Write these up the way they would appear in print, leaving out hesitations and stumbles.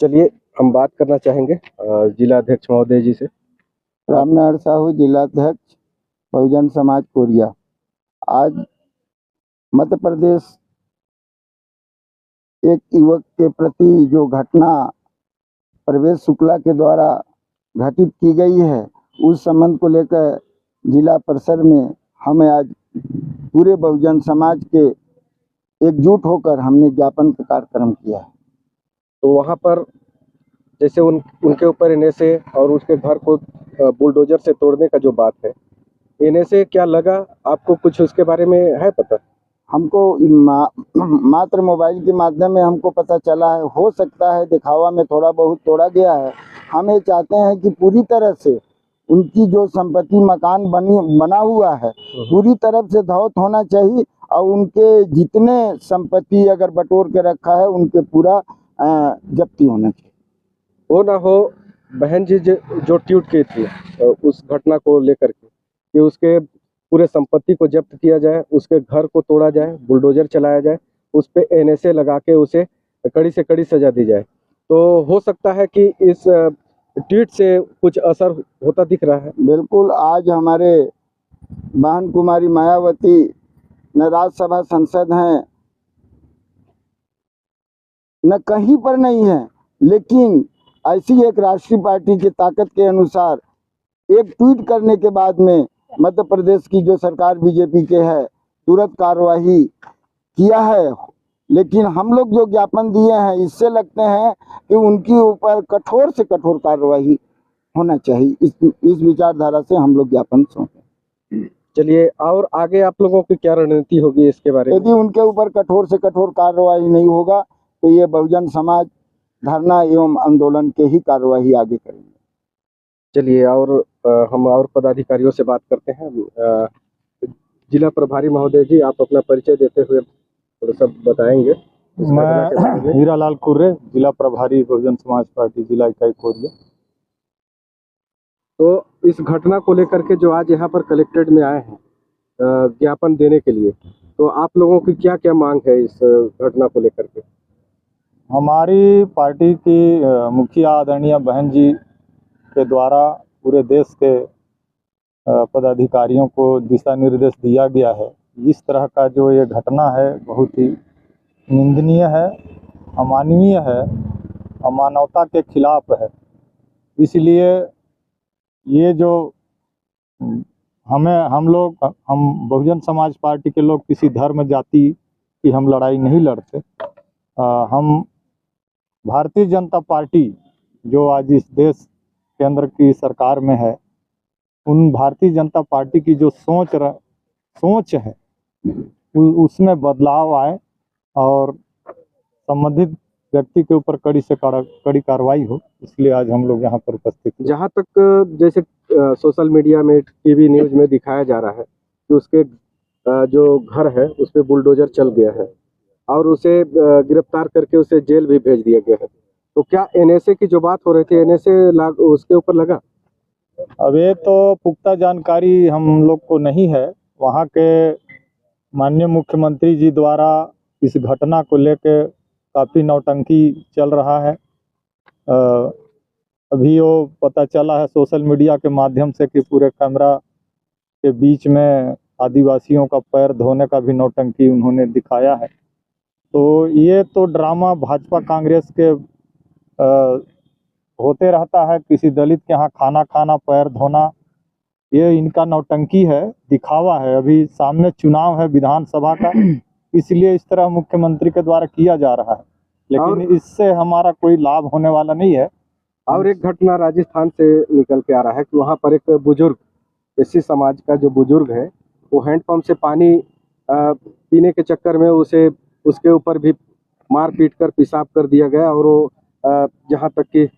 चलिए हम बात करना चाहेंगे जिला अध्यक्ष महोदय जी से। रामनारायण साहू, जिलाध्यक्ष बहुजन समाज कोरिया। आज मध्य प्रदेश एक युवक के प्रति जो घटना प्रवेश शुक्ला के द्वारा घटित की गई है, उस संबंध को लेकर जिला परिषद में हमें आज पूरे बहुजन समाज के एकजुट होकर हमने ज्ञापन का कार्यक्रम किया है। तो वहाँ पर जैसे उनके ऊपर एनएसए और उसके घर को बुलडोजर से तोड़ने का जो बात है, एनएसए क्या लगा आपको, कुछ उसके बारे में है पता? हमको मात्र मोबाइल के माध्यम में हमको पता चला है। हो सकता है दिखावा में थोड़ा बहुत तोड़ा गया है। हम ये चाहते हैं कि पूरी तरह से उनकी जो संपत्ति मकान बना हुआ है, पूरी तरफ से ध्वस्त होना चाहिए और उनके जितने संपत्ति अगर बटोर के रखा है उनके पूरा जब्ती होना चाहिए। वो ना हो बहन जी जो ट्वीट की थी उस घटना को लेकर के कि उसके पूरे संपत्ति को जब्त किया जाए, उसके घर को तोड़ा जाए, बुलडोजर चलाया जाए, उस पे एनएसए लगा के उसे कड़ी से कड़ी सजा दी जाए। तो हो सकता है कि इस ट्वीट से कुछ असर होता दिख रहा है। बिल्कुल, आज हमारे बहन कुमारी मायावती न राज्यसभा सांसद हैं, न कहीं पर नहीं है, लेकिन ऐसी एक राष्ट्रीय पार्टी की ताकत के अनुसार एक ट्वीट करने के बाद में मध्य प्रदेश की जो सरकार बीजेपी के है तुरंत कार्रवाई किया है। लेकिन हम लोग जो ज्ञापन दिए हैं, इससे लगते हैं कि उनके ऊपर कठोर से कठोर कार्रवाई होना चाहिए। इस विचारधारा से हम लोग ज्ञापन सौंपे। चलिए, और आगे आप लोगों की क्या रणनीति होगी इसके बारे में? यदि उनके ऊपर कठोर से कठोर कार्रवाई नहीं होगा तो ये बहुजन समाज धरना एवं आंदोलन के ही कार्रवाई आगे करेंगे। चलिए, और हम और पदाधिकारियों से बात करते हैं। जिला प्रभारी महोदय जी, आप अपना परिचय देते हुए थोड़ा सा बताएंगे। मैं हीरालाल कुर्रे, जिला प्रभारी बहुजन समाज पार्टी जिला इकाई कोरिया। तो इस घटना को लेकर के जो आज यहाँ पर कलेक्ट्रेट में आए हैं ज्ञापन देने के लिए, तो आप लोगों की क्या क्या मांग है इस घटना को लेकर के? हमारी पार्टी की मुखिया आदरणीय बहन जी के द्वारा पूरे देश के पदाधिकारियों को दिशा निर्देश दिया गया है। इस तरह का जो ये घटना है बहुत ही निंदनीय है, अमानवीय है, अमानवता के खिलाफ है। इसलिए ये जो हम बहुजन समाज पार्टी के लोग किसी धर्म जाति की हम लड़ाई नहीं लड़ते। हम भारतीय जनता पार्टी जो आज इस देश केंद्र की सरकार में है, उन भारतीय जनता पार्टी की जो सोच है उसमें बदलाव आए और संबंधित व्यक्ति के ऊपर कड़ी से कड़ी कार्रवाई हो, इसलिए आज हम लोग यहाँ पर उपस्थित हैं। जहाँ तक जैसे सोशल मीडिया में, टीवी न्यूज़ में दिखाया जा रहा है कि उसके जो घर है उस पे बुलडोजर चल गया है और उसे गिरफ्तार करके उसे जेल भी भेज दिया गया है, तो क्या एनएसए की जो बात हो रही थी, एनएसए उसके ऊपर लगा? अब ये तो पुख्ता जानकारी हम लोग को नहीं है। वहाँ के माननीय मुख्यमंत्री जी द्वारा इस घटना को लेकर काफ़ी नौटंकी चल रहा है। अभी वो पता चला है सोशल मीडिया के माध्यम से कि पूरे कैमरा के बीच में आदिवासियों का पैर धोने का भी नौटंकी उन्होंने दिखाया है। तो ये तो ड्रामा भाजपा कांग्रेस के होते रहता है। किसी दलित के यहाँ खाना खाना, पैर धोना, ये इनका नौटंकी है, दिखावा है। अभी सामने चुनाव है विधानसभा का, इसलिए इस तरह मुख्यमंत्री के द्वारा किया जा रहा है, लेकिन इससे हमारा कोई लाभ होने वाला नहीं है। और एक घटना राजस्थान से निकल के आ रहा है कि वहाँ पर एक बुजुर्ग, एससी समाज का जो बुजुर्ग है, वो हैंडपंप से पानी पीने के चक्कर में उसके ऊपर भी मार पीट कर पेशाब कर दिया गया और वो जहाँ तक कि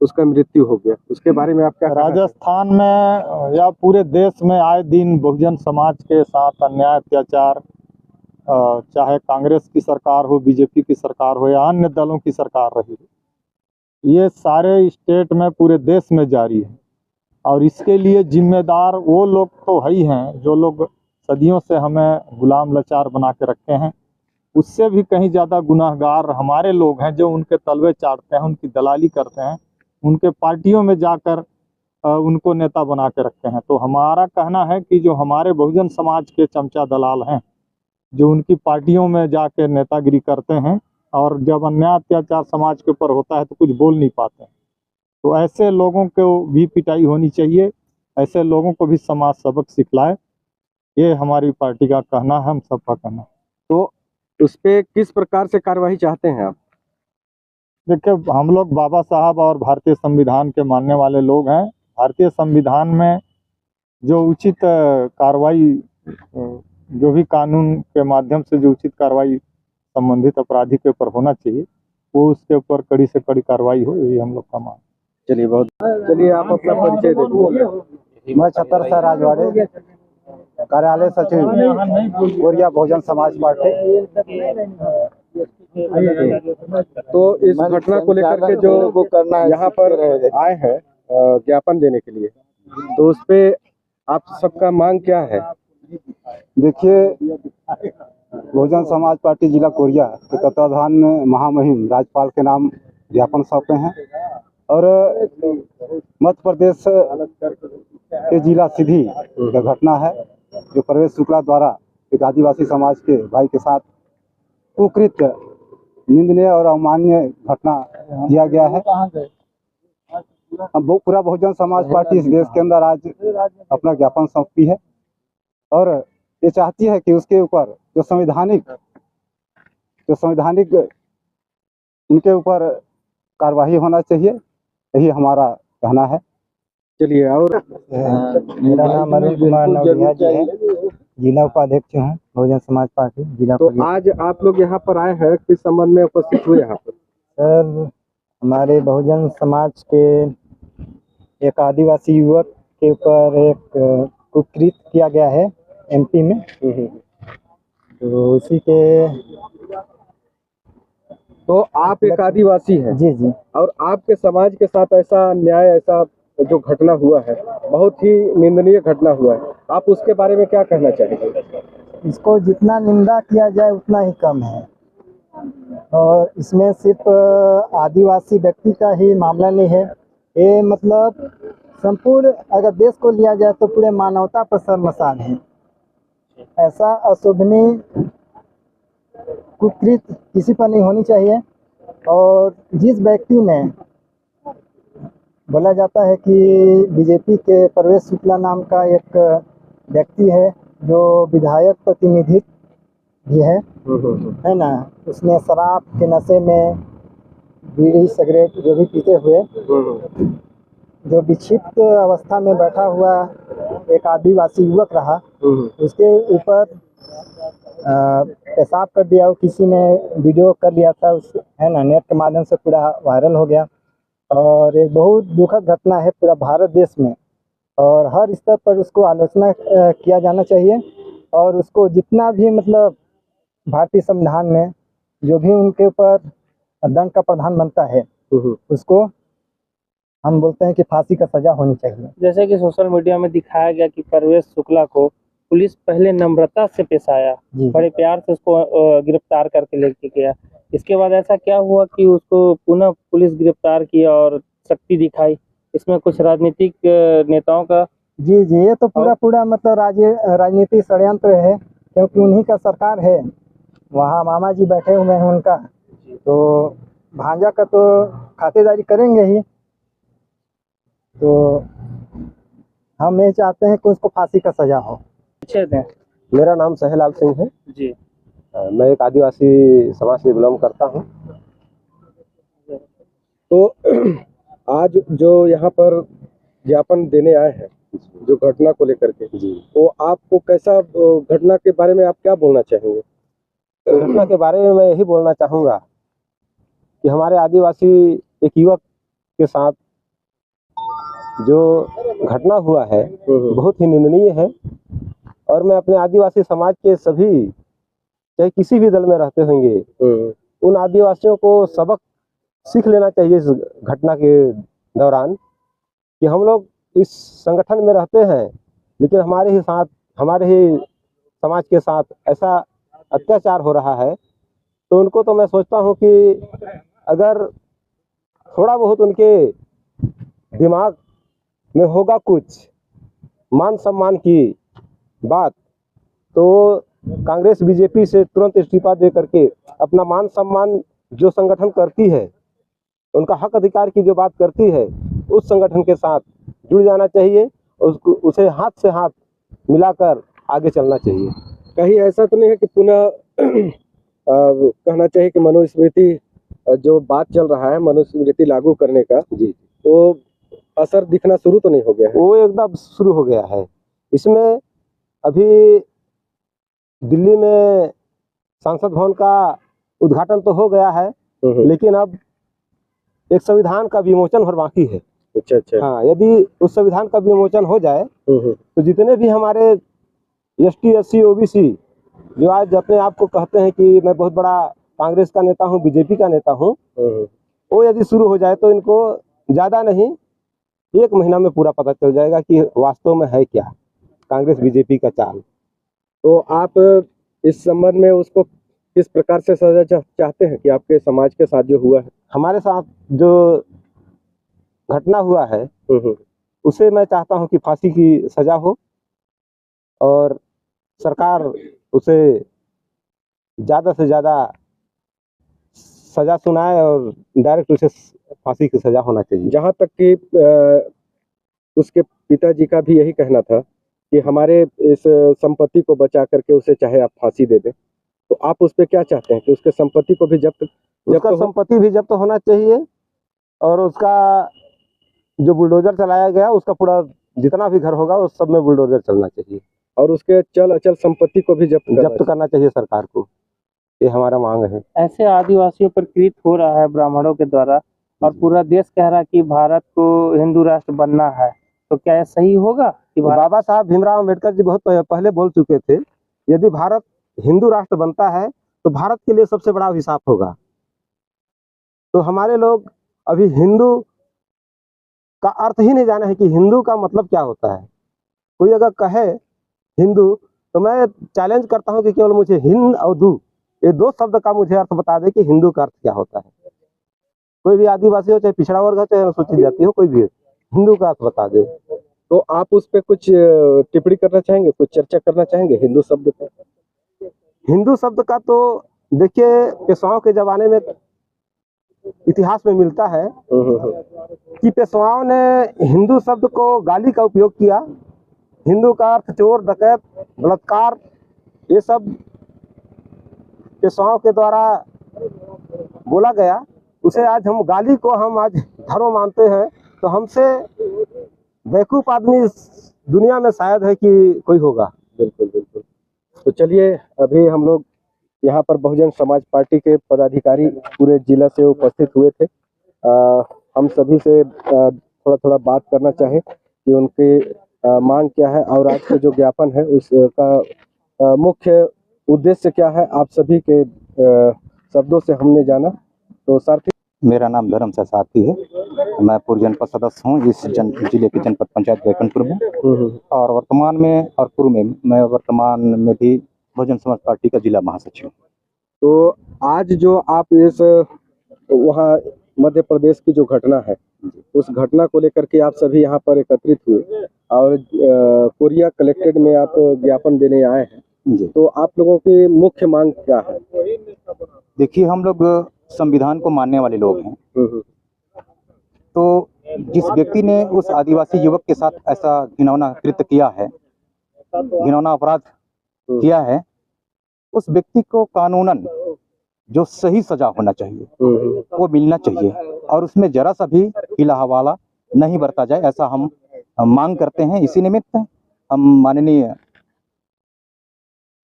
उसका मृत्यु हो गया। उसके बारे में आप क्या? राजस्थान में या पूरे देश में आए दिन बहुजन समाज के साथ अन्याय अत्याचार, चाहे कांग्रेस की सरकार हो, बीजेपी की सरकार हो या अन्य दलों की सरकार रही, ये सारे स्टेट में पूरे देश में जारी है। और इसके लिए जिम्मेदार वो लोग तो है ही हैं जो लोग सदियों से हमें गुलाम लाचार बना के रखे हैं। उससे भी कहीं ज़्यादा गुनाहगार हमारे लोग हैं जो उनके तलवे चाटते हैं, उनकी दलाली करते हैं, उनके पार्टियों में जाकर उनको नेता बना के रखते हैं। तो हमारा कहना है कि जो हमारे बहुजन समाज के चमचा दलाल हैं, जो उनकी पार्टियों में जाकर नेतागिरी करते हैं और जब अन्याय अत्याचार समाज के ऊपर होता है तो कुछ बोल नहीं पाते हैं, तो ऐसे लोगों को भी पिटाई होनी चाहिए, ऐसे लोगों को भी समाज सबक सिखलाए। ये हमारी पार्टी का कहना है, हम सबका कहना है। तो उस पे किस प्रकार से कार्यवाही चाहते हैं आप? देखिए, हम लोग बाबा साहब और भारतीय संविधान के मानने वाले लोग हैं। भारतीय संविधान में जो उचित कार्रवाई, जो भी कानून के माध्यम से जो उचित कार्रवाई संबंधित अपराधी के ऊपर होना चाहिए, वो उसके ऊपर कड़ी से कड़ी कार्रवाई हो, यही हम लोग का मान। चलिए आप अपना परिचय दीजिए। मैं छतरसा राजवाड़े, कार्यालय सचिव, कोरिया बहुजन समाज पार्टी। तो इस घटना को लेकर के जो यहाँ पर आए हैं ज्ञापन देने के लिए, तो उस पे आप सबका मांग क्या है? देखिए, बहुजन समाज पार्टी जिला कोरिया के तत्वाधान में महामहिम राज्यपाल के नाम ज्ञापन सौंपे हैं और मध्य प्रदेश के जिला सीधी का घटना है जो प्रवेश शुक्ला द्वारा एक आदिवासी समाज के भाई के साथ कुकृत, निंदनीय और अमाननीय घटना किया गया है। हम पूरा बहुजन समाज पार्टी इस देश के अंदर आज अपना ज्ञापन सौंपी है और ये चाहती है कि उसके ऊपर जो संवैधानिक उनके ऊपर कार्यवाही होना चाहिए, यही हमारा कहना है। चलिए। और मेरा नाम अरुण कुमार नवलिया जी है, जिला उपाध्यक्ष हूँ बहुजन समाज पार्टी जिला। तो आज आप लोग यहाँ पर आए हैं, किस संबंध में उपस्थित हुए यहाँ पर? सर, हमारे बहुजन समाज के एक आदिवासी युवक के ऊपर एक कुकृत किया गया है एमपी में, तो उसी के। तो आप एक आदिवासी हैं? जी जी। और आपके समाज के साथ ऐसा अन्याय, ऐसा जो घटना हुआ है, बहुत ही निंदनीय घटना हुआ है, आप उसके बारे में क्या कहना चाहेंगे? इसको जितना निंदा किया जाए उतना ही कम है और इसमें सिर्फ आदिवासी व्यक्ति का ही मामला नहीं है, ये मतलब संपूर्ण अगर देश को लिया जाए तो पूरे मानवता पर शर्मसार है। ऐसा अशोभनीय कुकृत किसी पर नहीं होनी चाहिए। और जिस व्यक्ति ने, बोला जाता है कि बीजेपी के प्रवेश शुक्ला नाम का एक व्यक्ति है जो विधायक प्रतिनिधित्व भी है ना, उसने शराब के नशे में बीड़ी सिगरेट जो भी पीते हुए जो विक्षिप्त अवस्था में बैठा हुआ एक आदिवासी युवक रहा, उसके ऊपर पेशाब कर दिया। किसी ने वीडियो कर लिया था, उस है ना, नेट के माध्यम से पूरा वायरल हो गया और एक बहुत दुखद घटना है पूरा भारत देश में और हर स्तर पर उसको आलोचना किया जाना चाहिए और उसको जितना भी मतलब भारतीय संविधान में जो भी उनके ऊपर दंड का प्रावधान बनता है उसको हम बोलते हैं कि फांसी का सजा होनी चाहिए। जैसे कि सोशल मीडिया में दिखाया गया कि प्रवेश शुक्ला को पुलिस पहले नम्रता से पेश आया, बड़े प्यार से उसको गिरफ्तार करके लेके गया, इसके बाद ऐसा क्या हुआ कि उसको पुनः पुलिस गिरफ्तार किया और शक्ति दिखाई? इसमें कुछ राजनीतिक नेताओं का? जी जी, ये तो पूरा मतलब राजनीतिक षड्यंत्र है, क्योंकि उन्हीं का सरकार है, वहाँ मामा जी बैठे हुए हैं उनका, तो भांजा का तो खातेदारी करेंगे ही। तो हम ये चाहते हैं कि उसको फांसी का सजा हो। मेरा नाम सहलाल सिंह है जी। मैं एक आदिवासी समाज से बिलोंग करता हूँ। तो आज जो यहाँ पर ज्ञापन देने आए हैं जो घटना को लेकर के, तो आपको कैसा, घटना के बारे में आप क्या बोलना चाहेंगे? घटना के बारे में मैं यही बोलना चाहूँगा कि हमारे आदिवासी एक युवक के साथ जो घटना हुआ है बहुत ही निंदनीय है और मैं अपने आदिवासी समाज के सभी, चाहे किसी भी दल में रहते होंगे, उन आदिवासियों को सबक सीख लेना चाहिए इस घटना के दौरान कि हम लोग इस संगठन में रहते हैं लेकिन हमारे ही समाज के साथ ऐसा अत्याचार हो रहा है तो उनको तो मैं सोचता हूँ कि अगर थोड़ा बहुत उनके दिमाग में होगा कुछ मान सम्मान की बात, तो कांग्रेस बीजेपी से तुरंत इस्तीफा दे करके अपना मान सम्मान जो संगठन करती है, उनका हक अधिकार की जो बात करती है, उस संगठन के साथ जुड़ जाना चाहिए। उसको उसे हाथ से हाथ मिलाकर आगे चलना चाहिए। कहीं ऐसा तो नहीं है कि पुनः कहना चाहिए कि मनुस्मृति जो बात चल रहा है मनुस्मृति लागू करने का, जी, तो असर दिखना शुरू तो नहीं हो गया है? वो एकदम शुरू हो गया है। इसमें अभी दिल्ली में संसद भवन का उद्घाटन तो हो गया है, लेकिन अब एक संविधान का विमोचन और बाकी है। अच्छा अच्छा। हाँ, यदि उस संविधान का विमोचन हो जाए तो जितने भी हमारे एसटी एससी ओबीसी जो आज अपने आप को कहते हैं कि मैं बहुत बड़ा कांग्रेस का नेता हूँ, बीजेपी का नेता हूँ, वो यदि शुरू हो जाए तो इनको ज़्यादा नहीं 1 महीना में पूरा पता चल जाएगा कि वास्तव में है क्या कांग्रेस बीजेपी का चाल। तो आप इस संबंध में उसको किस प्रकार से सजा चाहते हैं कि आपके समाज के साथ जो हुआ है? हमारे साथ जो घटना हुआ है उसे मैं चाहता हूं कि फांसी की सजा हो और सरकार उसे ज़्यादा से ज़्यादा सजा सुनाए और डायरेक्ट उसे फांसी की सजा होना चाहिए। जहाँ तक कि उसके पिताजी का भी यही कहना था कि हमारे इस संपत्ति को बचा करके उसे चाहे आप फांसी दे दें, तो आप उस पर क्या चाहते हैं कि उसके संपत्ति को भी जब्त संपत्ति भी जब्त होना चाहिए और उसका जो बुलडोजर चलाया गया उसका पूरा जितना भी घर होगा उस सब में बुलडोजर चलना चाहिए और उसके चल अचल संपत्ति को भी जब्त करना चाहिए सरकार को। ये हमारा मांग है। ऐसे आदिवासियों पर कृत हो रहा है ब्राह्मणों के द्वारा और पूरा देश कह रहा है कि भारत को हिंदू राष्ट्र बनना है, तो क्या यह सही होगा कि बाबा साहब भीमराव अम्बेडकर जी बहुत पहले बोल चुके थे, यदि भारत हिंदू राष्ट्र बनता है तो भारत के लिए सबसे बड़ा अभिशाप होगा। तो हमारे लोग अभी हिंदू का अर्थ ही नहीं जाने है कि हिंदू का मतलब क्या होता है। कोई अगर कहे हिंदू तो मैं चैलेंज करता हूं कि केवल मुझे हिंद और दू ये 2 शब्द का मुझे अर्थ बता दे कि हिंदू का अर्थ क्या होता है। कोई भी आदिवासी हो चाहे पिछड़ा वर्ग हो चाहे अनुसूचित जाति हो, कोई भी हो, हिंदू का अर्थ बता दे। तो आप उस पर कुछ टिप्पणी करना चाहेंगे, कुछ चर्चा करना चाहेंगे हिंदू शब्द पर? हिंदू शब्द का तो देखिए पेशवाओं के जमाने में इतिहास में मिलता है कि पेशवाओं ने हिंदू शब्द को गाली का उपयोग किया। हिंदू का अर्थ चोर, डकैत, बलात्कार, ये सब पेशवाओं के द्वारा बोला गया। उसे आज हम गाली को हम आज धर्म मानते हैं, तो हमसे बेवकूफ़ आदमी इस दुनिया में शायद है कि कोई होगा। बिल्कुल बिल्कुल। तो चलिए, अभी हम लोग यहाँ पर बहुजन समाज पार्टी के पदाधिकारी पूरे जिला से उपस्थित हुए थे। हम सभी से थोड़ा थोड़ा बात करना चाहे कि उनके मांग क्या है और आज का जो ज्ञापन है उसका मुख्य उद्देश्य क्या है, आप सभी के शब्दों से हमने जाना। तो सारथी, मेरा नाम धर्म से साथी है, मैं पूर्व जनपद सदस्य हूँ इस जिले के जनपद पंचायत बैकुंठपुर में, और वर्तमान में और पूर्व में मैं वर्तमान में भी बहुजन समाज पार्टी का जिला महासचिव। तो आज जो आप इस वहाँ मध्य प्रदेश की जो घटना है उस घटना को लेकर के आप सभी यहाँ पर एकत्रित हुए और कोरिया कलेक्ट्रेट में आप ज्ञापन देने आए हैं, तो आप लोगों की मुख्य मांग क्या है? देखिए, हम लोग संविधान को मानने वाले लोग हैं, तो जिस व्यक्ति ने उस आदिवासी युवक के साथ ऐसा घिनौना कृत्य किया है, घिनौना अपराध किया है, उस व्यक्ति को कानूनन जो सही सजा होना चाहिए वो मिलना चाहिए और उसमें जरा सा भी हिला हवाला नहीं बरता जाए, ऐसा हम मांग करते हैं। इसी निमित्त हम माननीय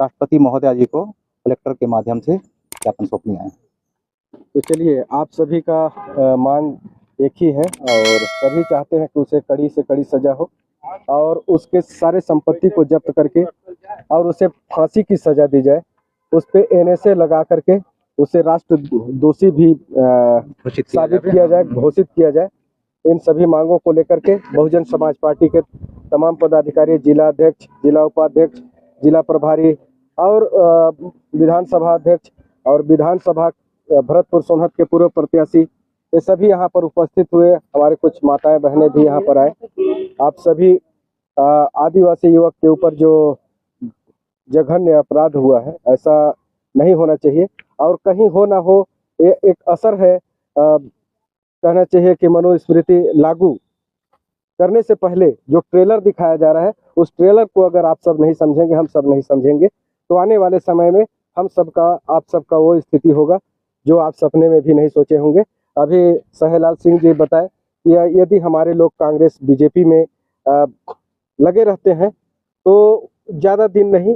राष्ट्रपति महोदय जी को कलेक्टर के माध्यम से ज्ञापन सौंपने आए। तो चलिए, आप सभी का मांग एक ही है और सभी चाहते हैं कि उसे कड़ी से कड़ी सजा हो और उसके सारे संपत्ति को जब्त करके और उसे फांसी की सजा दी जाए। उस पे NSA लगा करके उसे राष्ट्र दोषी भी साबित किया जाए, घोषित किया जाए। इन सभी मांगों को लेकर के बहुजन समाज पार्टी के तमाम पदाधिकारी, जिला अध्यक्ष, जिला उपाध्यक्ष, जिला प्रभारी और विधानसभा अध्यक्ष और विधानसभा भरतपुर सोनहत के पूर्व प्रत्याशी, ये सभी यहाँ पर उपस्थित हुए। हमारे कुछ माताएं बहनें भी यहाँ पर आए। आप सभी आदिवासी युवक के ऊपर जो जघन्य अपराध हुआ है, ऐसा नहीं होना चाहिए। और कहीं हो ना हो, ये एक असर है। कहना चाहिए कि मनुस्मृति लागू करने से पहले जो ट्रेलर दिखाया जा रहा है, उस ट्रेलर को अगर आप सब नहीं समझेंगे, हम सब नहीं समझेंगे, तो आने वाले समय में हम सबका, आप सबका वो स्थिति होगा जो आप सपने में भी नहीं सोचे होंगे। अभी सहेलाल सिंह जी बताए कि यदि हमारे लोग कांग्रेस बीजेपी में लगे रहते हैं तो ज़्यादा दिन नहीं,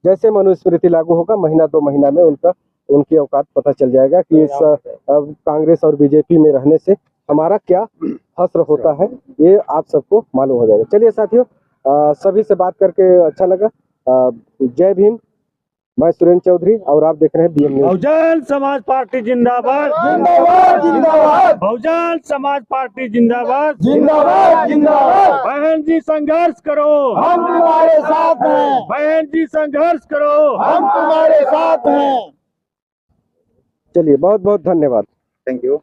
जैसे मनुस्मृति लागू होगा, महीना 2 महीना में उनकी औकात पता चल जाएगा कि इस कांग्रेस और बीजेपी में रहने से हमारा क्या हश्र होता है, ये आप सबको मालूम हो जाएगा। चलिए साथियों, सभी से बात करके अच्छा लगा। जय भीम। मैं सुरेंद्र चौधरी और आप देख रहे हैं BM news. Bahujan Samaj party जिंदाबाद, जिंदाबाद जिंदाबाद बहुजन समाज पार्टी जिंदाबाद, जिंदाबाद जिंदाबाद। बहन जी संघर्ष करो, हम तुम्हारे साथ हैं, बहन जी संघर्ष करो, हम तुम्हारे साथ हैं। चलिए, बहुत बहुत धन्यवाद। Thank you.